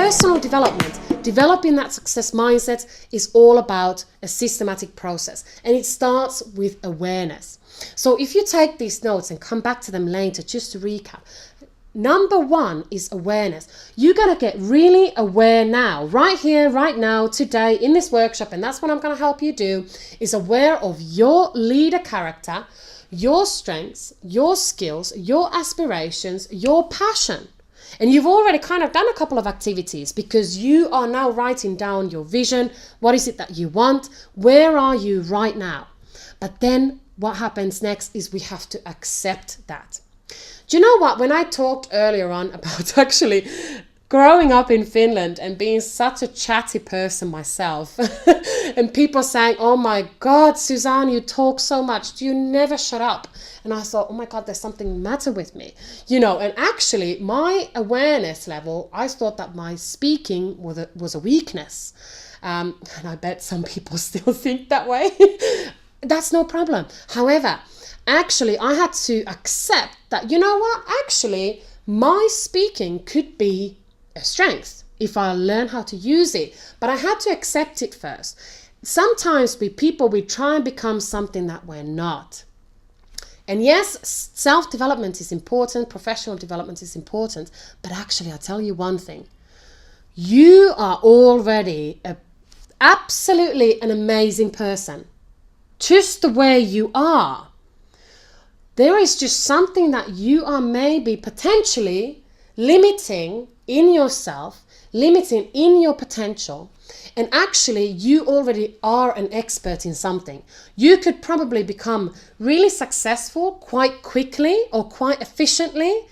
personal development, developing that success mindset is all about a systematic process, and it starts with awareness. So if you take these notes and come back to them later, just to recap, number one is awareness. You got to get really aware now, right here, right now, today in this workshop, and that's what I'm going to help you do, is aware of your leader character, your strengths, your skills, your aspirations, your passion. And you've already kind of done a couple of activities because you are now writing down your vision. What is it that you want? Where are you right now? But then what happens next is we have to accept that. Do you know what? When I talked earlier on about actually growing up in Finland and being such a chatty person myself and people saying, oh my God, Suzanne, you talk so much. Do you never shut up? And I thought, oh my God, there's something matter with me. You know, and actually my awareness level, I thought that my speaking was a weakness. And I bet some people still think that way. That's no problem. However, actually, I had to accept that, you know what, actually, my speaking could be a strength if I learn how to use it. But I had to accept it first. Sometimes we try and become something that we're not. And yes, self-development is important, professional development is important, but actually, I'll tell you one thing. You are already absolutely an amazing person, just the way you are. There is just something that you are maybe potentially limiting in yourself, limiting in your potential, and actually you already are an expert in something. You could probably become really successful quite quickly or quite efficiently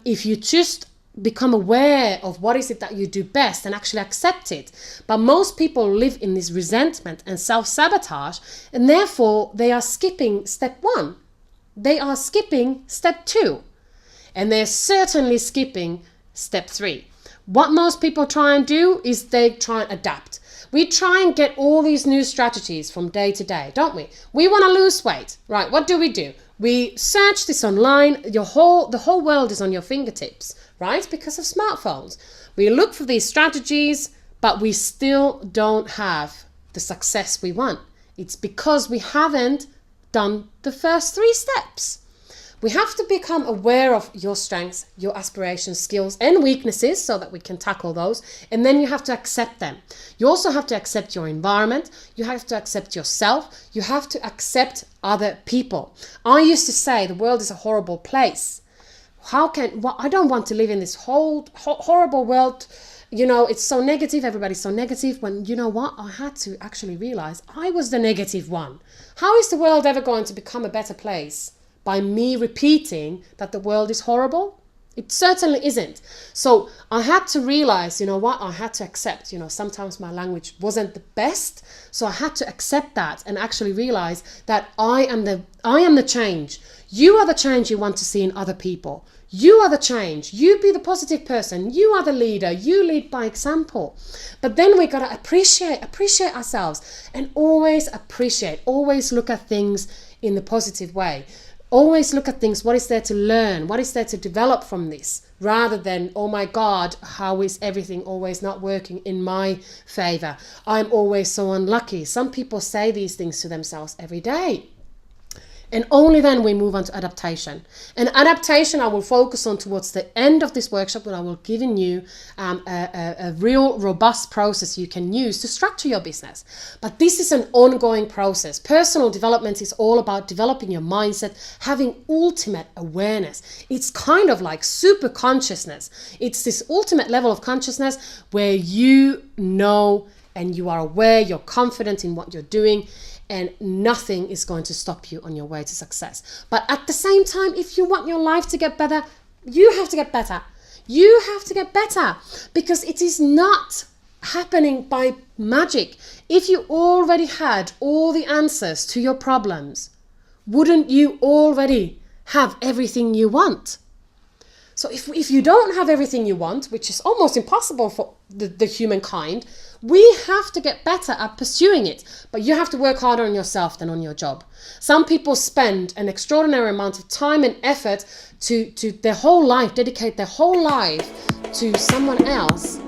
if you just become aware of what is it that you do best and actually accept it. But most people live in this resentment and self-sabotage, and therefore they are skipping step one. They are skipping step two, and they're certainly skipping step three. What most people try and do is they try and adapt. We try and get all these new strategies from day to day, don't we? We want to lose weight, right? What do? We search this online. The whole world is on your fingertips, right? Because of smartphones. We look for these strategies, but we still don't have the success we want. It's because we haven't done the first three steps. We have to become aware of your strengths, your aspirations, skills, and weaknesses so that we can tackle those. And then you have to accept them. You also have to accept your environment. You have to accept yourself. You have to accept other people. I used to say the world is a horrible place. I don't want to live in this whole horrible world. You know, it's so negative. Everybody's so negative. When, you know what? I had to actually realize I was the negative one. How is the world ever going to become a better place? By me repeating that the world is horrible? It certainly isn't. So I had to realize, you know what, I had to accept, sometimes my language wasn't the best. So I had to accept that and actually realize that I am the change. You are the change you want to see in other people. You are the change. You be the positive person. You are the leader. You lead by example. But then we got to appreciate ourselves and always appreciate, always look at things in the positive way. Always look at things, what is there to learn? What is there to develop from this? Rather than, oh my God, how is everything always not working in my favor? I'm always so unlucky. Some people say these things to themselves every day. And only then we move on to adaptation. And adaptation I will focus on towards the end of this workshop, when I will give you a real robust process you can use to structure your business. But this is an ongoing process. Personal development is all about developing your mindset, having ultimate awareness. It's kind of like super consciousness. It's this ultimate level of consciousness where you know and you are aware, you're confident in what you're doing, and nothing is going to stop you on your way to success. But at the same time, if you want your life to get better, you have to get better. You have to get better, because it is not happening by magic. If you already had all the answers to your problems, wouldn't you already have everything you want? So if you don't have everything you want, which is almost impossible for the humankind, we have to get better at pursuing it. But you have to work harder on yourself than on your job. Some people spend an extraordinary amount of time and effort to their whole life, dedicate their whole life to someone else,